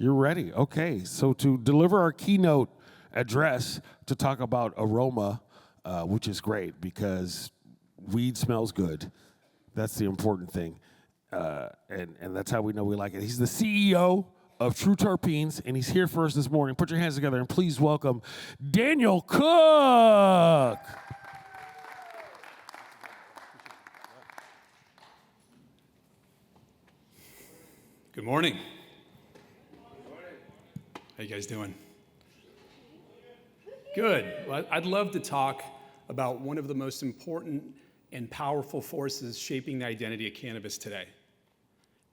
You're ready. Okay, so to deliver our keynote address to talk about aroma, which is great because weed smells good. That's the important thing. And that's how we know we like it. He's the CEO of True Terpenes, and he's here for us this morning. Put your hands together and please welcome Daniel Cook. Good morning. How you guys doing? Good. Well, I'd love to talk about one of the most important and powerful forces shaping the identity of cannabis today.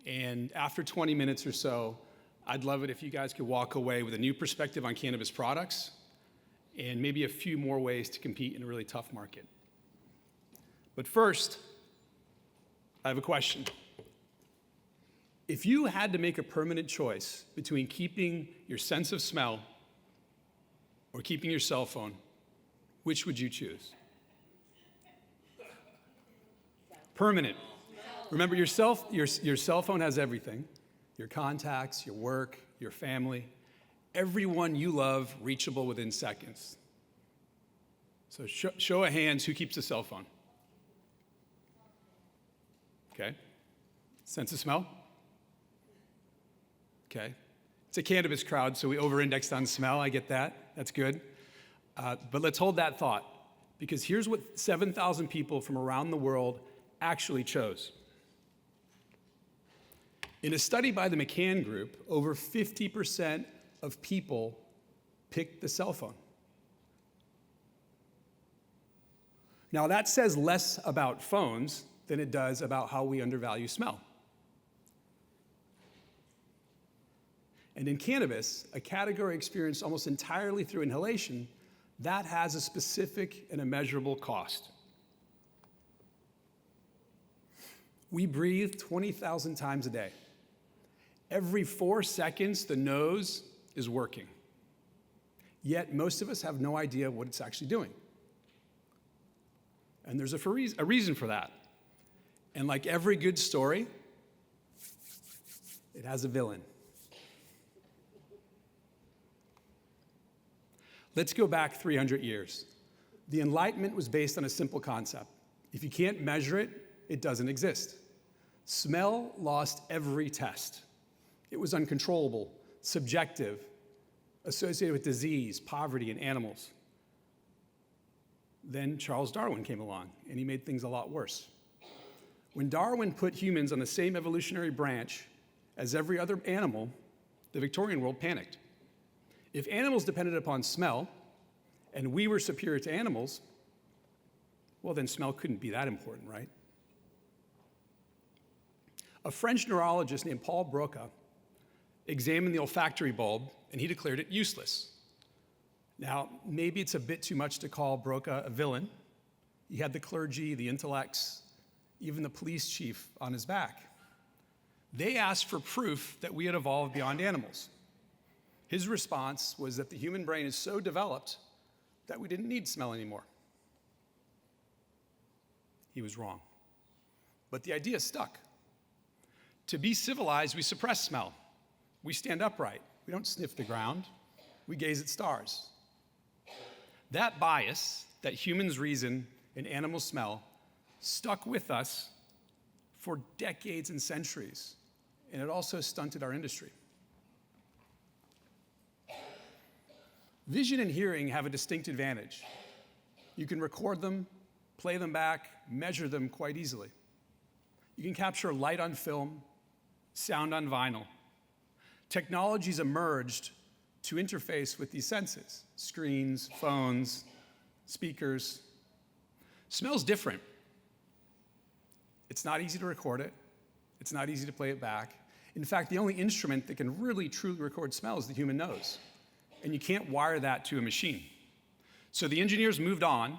And after 20 minutes or so, I'd love it if you guys could walk away with a new perspective on cannabis products and maybe a few more ways to compete in a really tough market. But first, I have a question. If you had to make a permanent choice between keeping your sense of smell or keeping your cell phone, which would you choose? Permanent. Remember, your cell phone has everything. Your contacts, your work, your family, everyone you love reachable within seconds. So show of hands, who keeps a cell phone? Okay. Sense of smell? Okay. It's a cannabis crowd, so we over-indexed on smell. I get that. That's good. But let's hold that thought, because here's what 7,000 people from around the world actually chose. In a study by the McCann Group, over 50% of people picked the cell phone. Now, that says less about phones than it does about how we undervalue smell. And in cannabis, a category experienced almost entirely through inhalation, that has a specific and a measurable cost. We breathe 20,000 times a day. Every 4 seconds, the nose is working. Yet most of us have no idea what it's actually doing. And there's a reason for that. And like every good story, it has a villain. Let's go back 300 years. The Enlightenment was based on a simple concept. If you can't measure it, it doesn't exist. Smell lost every test. It was uncontrollable, subjective, associated with disease, poverty, and animals. Then Charles Darwin came along, and he made things a lot worse. When Darwin put humans on the same evolutionary branch as every other animal, the Victorian world panicked. If animals depended upon smell, and we were superior to animals, well, then smell couldn't be that important, right? A French neurologist named Paul Broca examined the olfactory bulb, and he declared it useless. Now, maybe it's a bit too much to call Broca a villain. He had the clergy, the intellects, even the police chief on his back. They asked for proof that we had evolved beyond animals. His response was that the human brain is so developed that we didn't need smell anymore. He was wrong. But the idea stuck. To be civilized, we suppress smell. We stand upright. We don't sniff the ground. We gaze at stars. That bias that humans reason and animals smell stuck with us for decades and centuries, and it also stunted our industry. Vision and hearing have a distinct advantage. You can record them, play them back, measure them quite easily. You can capture light on film, sound on vinyl. Technologies emerged to interface with these senses: screens, phones, speakers. Smell's different. It's not easy to record it. It's not easy to play it back. In fact, the only instrument that can really truly record smell is the human nose. And you can't wire that to a machine. So the engineers moved on,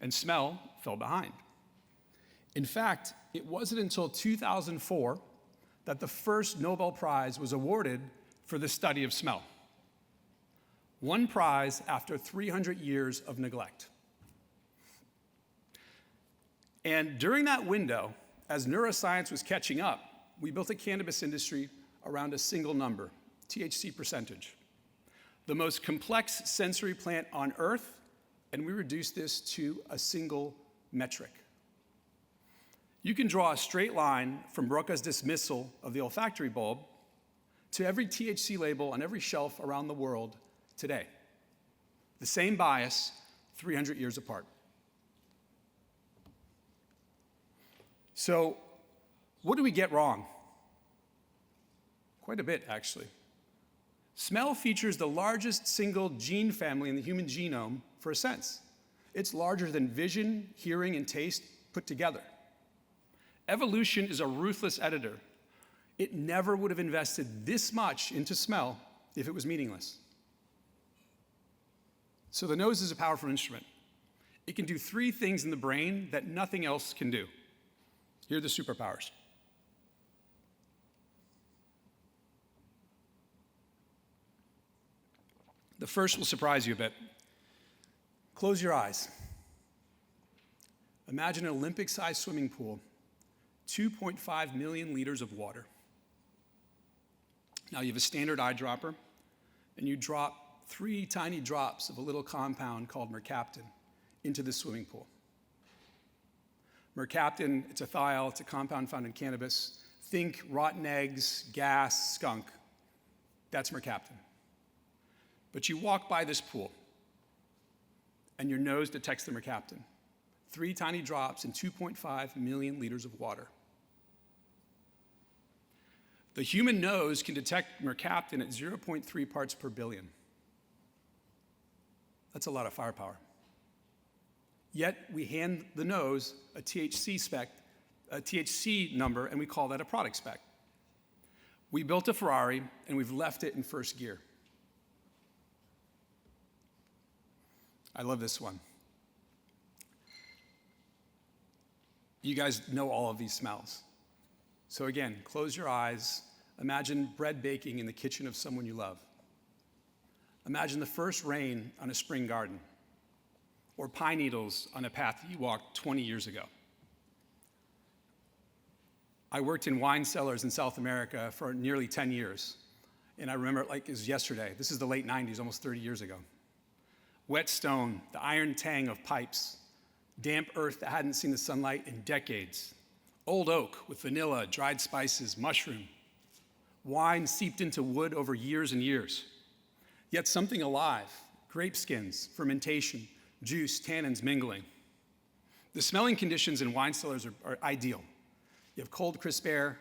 and smell fell behind. In fact, it wasn't until 2004 that the first Nobel Prize was awarded for the study of smell. One prize after 300 years of neglect. And during that window, as neuroscience was catching up, we built a cannabis industry around a single number: THC percentage. The most complex sensory plant on Earth, and we reduce this to a single metric. You can draw a straight line from Broca's dismissal of the olfactory bulb to every THC label on every shelf around the world today. The same bias, 300 years apart. So, what do we get wrong? Quite a bit, actually. Smell features the largest single gene family in the human genome for a sense. It's larger than vision, hearing, and taste put together. Evolution is a ruthless editor. It never would have invested this much into smell if it was meaningless. So the nose is a powerful instrument. It can do 3 things in the brain that nothing else can do. Here are the superpowers. The first will surprise you a bit. Close your eyes. Imagine an Olympic-sized swimming pool, 2.5 million liters of water. Now you have a standard eyedropper, and you drop 3 tiny drops of a little compound called mercaptan into the swimming pool. Mercaptan, it's a thiol, it's a compound found in cannabis. Think rotten eggs, gas, skunk. That's mercaptan. But you walk by this pool, and your nose detects the mercaptan. 3 tiny drops in 2.5 million liters of water. The human nose can detect mercaptan at 0.3 parts per billion. That's a lot of firepower. Yet we hand the nose a THC number, and we call that a product spec. We built a Ferrari, and we've left it in first gear. I love this one. You guys know all of these smells. So again, close your eyes. Imagine bread baking in the kitchen of someone you love. Imagine the first rain on a spring garden, or pine needles on a path that you walked 20 years ago. I worked in wine cellars in South America for nearly 10 years, and I remember it like it was yesterday. This is the late 90s, almost 30 years ago. Wet stone, the iron tang of pipes, damp earth that hadn't seen the sunlight in decades, old oak with vanilla, dried spices, mushroom, wine seeped into wood over years and years, yet something alive, grape skins, fermentation, juice, tannins mingling. The smelling conditions in wine cellars are ideal. You have cold, crisp air,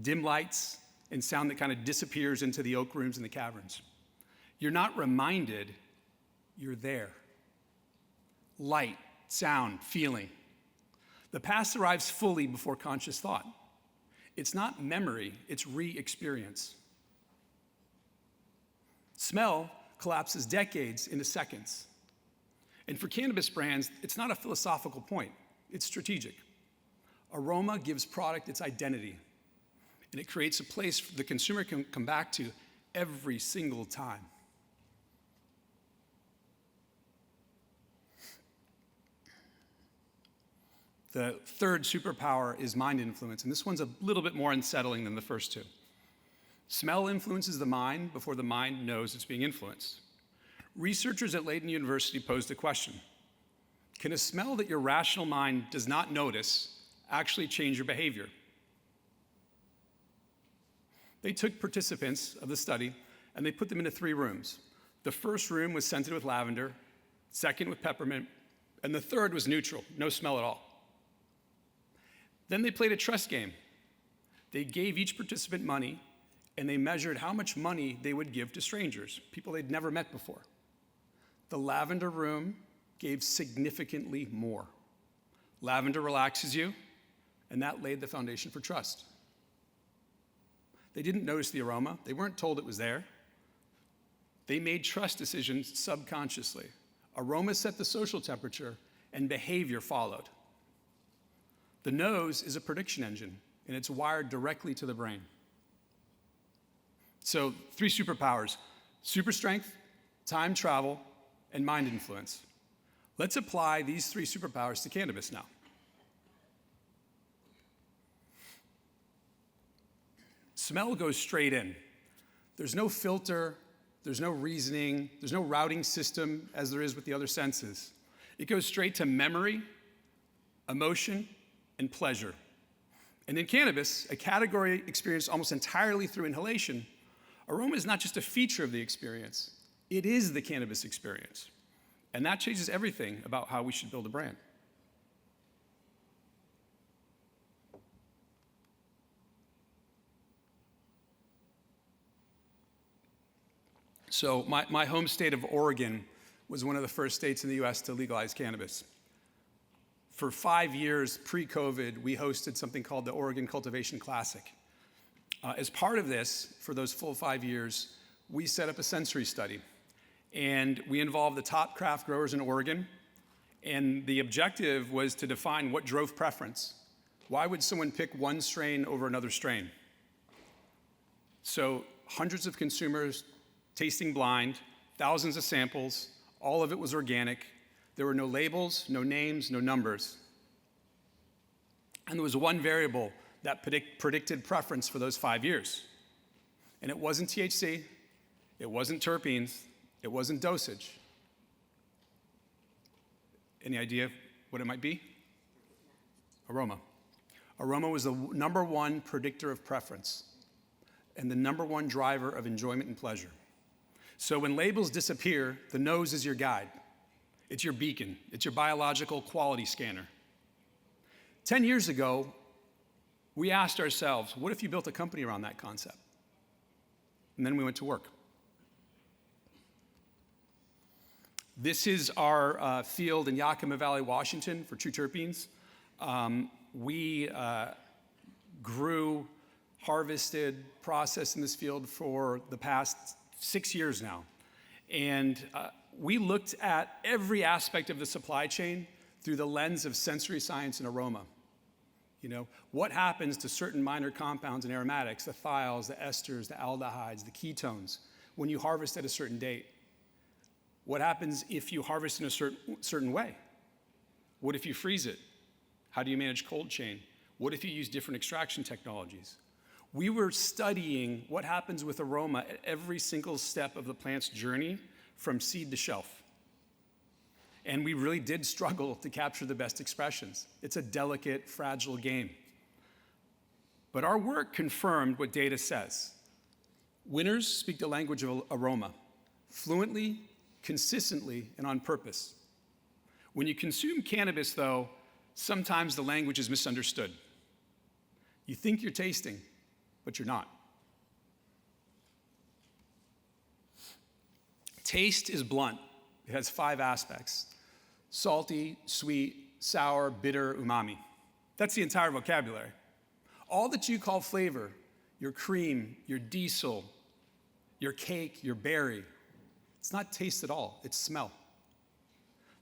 dim lights, and sound that kind of disappears into the oak rooms and the caverns. You're not reminded, you're there. Light, sound, feeling. The past arrives fully before conscious thought. It's not memory, it's re-experience. Smell collapses decades into seconds. And for cannabis brands, it's not a philosophical point, it's strategic. Aroma gives product its identity, and it creates a place the consumer can come back to every single time. The third superpower is mind influence, and this one's a little bit more unsettling than the first 2. Smell influences the mind before the mind knows it's being influenced. Researchers at Leiden University posed a question: can a smell that your rational mind does not notice actually change your behavior? They took participants of the study and they put them into 3 rooms. The first room was scented with lavender, second with peppermint, and the third was neutral, no smell at all. Then they played a trust game. They gave each participant money, and they measured how much money they would give to strangers, people they'd never met before. The lavender room gave significantly more. Lavender relaxes you, and that laid the foundation for trust. They didn't notice the aroma. They weren't told it was there. They made trust decisions subconsciously. Aroma set the social temperature, and behavior followed. The nose is a prediction engine, and it's wired directly to the brain. So 3 superpowers: super strength, time travel, and mind influence. Let's apply these 3 superpowers to cannabis now. Smell goes straight in. There's no filter, there's no reasoning, there's no routing system as there is with the other senses. It goes straight to memory, emotion, and pleasure. And in cannabis, a category experienced almost entirely through inhalation, aroma is not just a feature of the experience, it is the cannabis experience. And that changes everything about how we should build a brand. So my home state of Oregon was one of the first states in the US to legalize cannabis. For 5 years pre-COVID, we hosted something called the Oregon Cultivation Classic. As part of this, for those full 5 years, we set up a sensory study. And we involved the top craft growers in Oregon. And the objective was to define what drove preference. Why would someone pick one strain over another strain? So hundreds of consumers, tasting blind, thousands of samples, all of it was organic. There were no labels, no names, no numbers. And there was one variable that predicted preference for those 5 years. And it wasn't THC, it wasn't terpenes, it wasn't dosage. Any idea what it might be? Aroma. Aroma was the number one predictor of preference and the number one driver of enjoyment and pleasure. So when labels disappear, the nose is your guide. It's your beacon. It's your biological quality scanner. 10 years ago, we asked ourselves, what if you built a company around that concept? And then we went to work. This is our field in Yakima Valley, Washington for True Terpenes. We grew, harvested, processed in this field for the past 6 years now. And we looked at every aspect of the supply chain through the lens of sensory science and aroma. You know, what happens to certain minor compounds and aromatics, the thiols, the esters, the aldehydes, the ketones, when you harvest at a certain date? What happens if you harvest in a certain way? What if you freeze it? How do you manage cold chain? What if you use different extraction technologies? We were studying what happens with aroma at every single step of the plant's journey from seed to shelf. And we really did struggle to capture the best expressions. It's a delicate, fragile game. But our work confirmed what data says. Winners speak the language of aroma, fluently, consistently, and on purpose. When you consume cannabis, though, sometimes the language is misunderstood. You think you're tasting, but you're not. Taste is blunt. It has 5 aspects: salty, sweet, sour, bitter, umami. That's the entire vocabulary. All that you call flavor, your cream, your diesel, your cake, your berry, it's not taste at all, it's smell.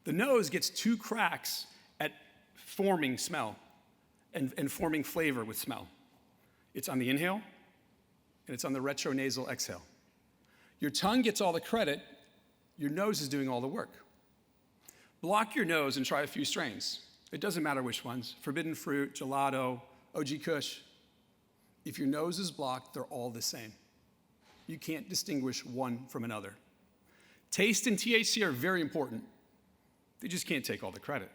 The nose gets 2 cracks at forming smell and forming flavor with smell. It's on the inhale, and it's on the retronasal exhale. Your tongue gets all the credit, your nose is doing all the work. Block your nose and try a few strains. It doesn't matter which ones, forbidden fruit, gelato, OG Kush. If your nose is blocked, they're all the same. You can't distinguish one from another. Taste and THC are very important. They just can't take all the credit.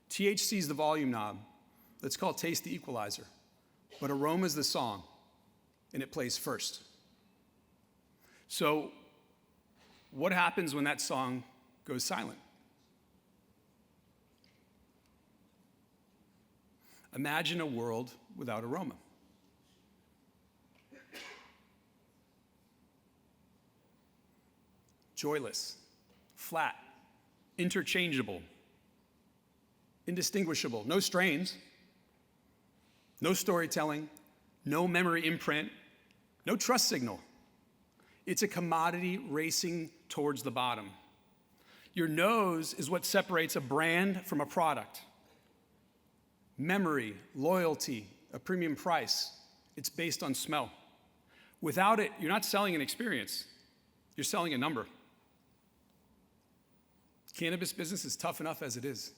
THC is the volume knob. Let's call taste the equalizer. But aroma is the song, and it plays first. So what happens when that song goes silent? Imagine a world without aroma. Joyless, flat, interchangeable, indistinguishable, no strains, no storytelling, no memory imprint, no trust signal. It's a commodity racing towards the bottom. Your nose is what separates a brand from a product. Memory, loyalty, a premium price, it's based on smell. Without it, you're not selling an experience, you're selling a number. Cannabis business is tough enough as it is.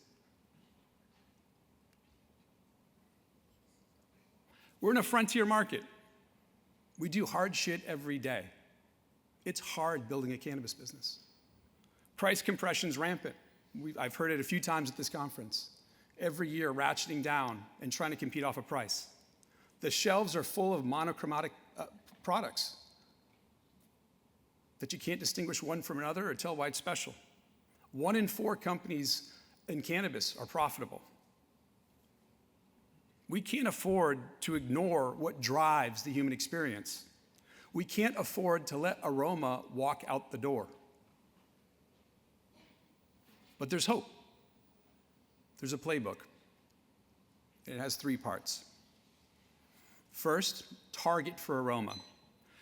We're in a frontier market. We do hard shit every day. It's hard building a cannabis business. Price compression's rampant. I've heard it a few times at this conference. Every year, ratcheting down and trying to compete off a price. The shelves are full of monochromatic products that you can't distinguish one from another or tell why it's special. 1 in 4 companies in cannabis are profitable. We can't afford to ignore what drives the human experience. We can't afford to let aroma walk out the door. But there's hope. There's a playbook. It has 3 parts. First, target for aroma.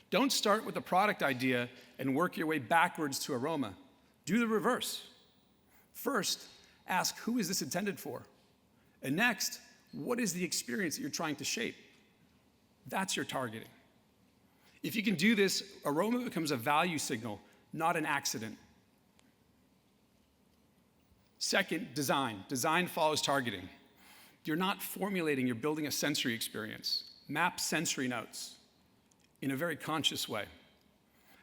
Don't start with a product idea and work your way backwards to aroma. Do the reverse. First, ask, who is this intended for? And next, what is the experience that you're trying to shape? That's your targeting. If you can do this, aroma becomes a value signal, not an accident. Second, design. Design follows targeting. You're not formulating, you're building a sensory experience. Map sensory notes in a very conscious way.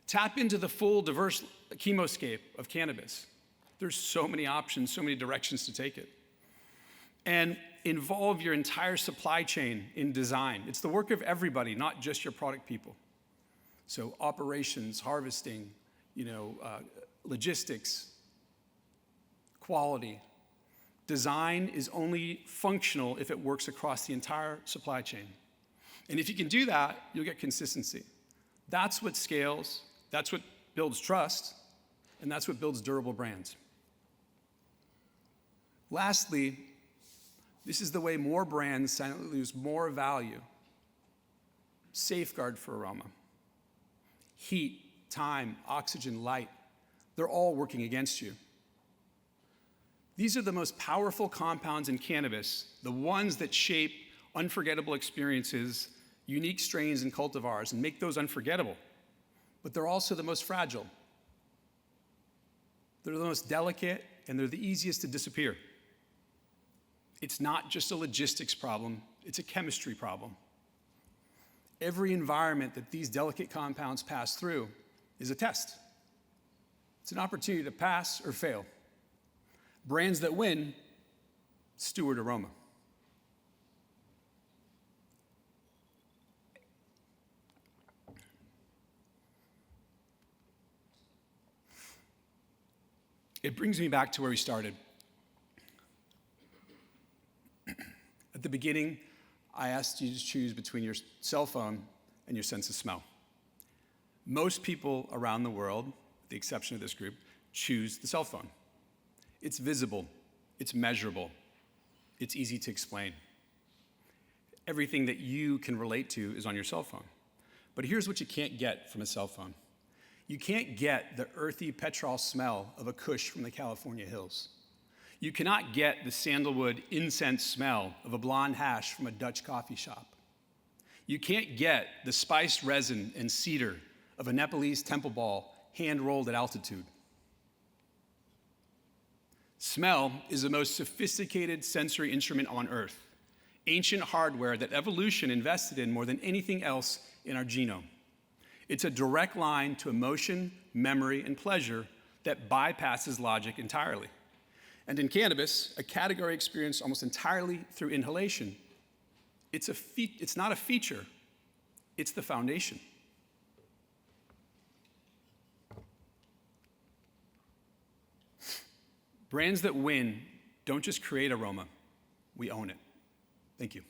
Tap into the full, diverse chemoscape of cannabis. There's so many options, so many directions to take it. And involve your entire supply chain in design. It's the work of everybody, not just your product people. So operations, harvesting, logistics, quality. Design is only functional if it works across the entire supply chain. And if you can do that, you'll get consistency. That's what scales, that's what builds trust, and that's what builds durable brands. Lastly, this is the way more brands silently lose more value. Safeguard for aroma. Heat, time, oxygen, light, they're all working against you. These are the most powerful compounds in cannabis, the ones that shape unforgettable experiences, unique strains and cultivars, and make those unforgettable. But they're also the most fragile. They're the most delicate, and they're the easiest to disappear. It's not just a logistics problem, it's a chemistry problem. Every environment that these delicate compounds pass through is a test. It's an opportunity to pass or fail. Brands that win steward aroma. It brings me back to where we started. At the beginning, I asked you to choose between your cell phone and your sense of smell. Most people around the world, with the exception of this group, choose the cell phone. It's visible, it's measurable, it's easy to explain. Everything that you can relate to is on your cell phone. But here's what you can't get from a cell phone. You can't get the earthy petrol smell of a kush from the California hills. You cannot get the sandalwood incense smell of a blonde hash from a Dutch coffee shop. You can't get the spiced resin and cedar of a Nepalese temple ball hand-rolled at altitude. Smell is the most sophisticated sensory instrument on Earth, ancient hardware that evolution invested in more than anything else in our genome. It's a direct line to emotion, memory, and pleasure that bypasses logic entirely. And in cannabis, a category experienced almost entirely through inhalation, it's not a feature, it's the foundation. Brands that win don't just create aroma, we own it. Thank you.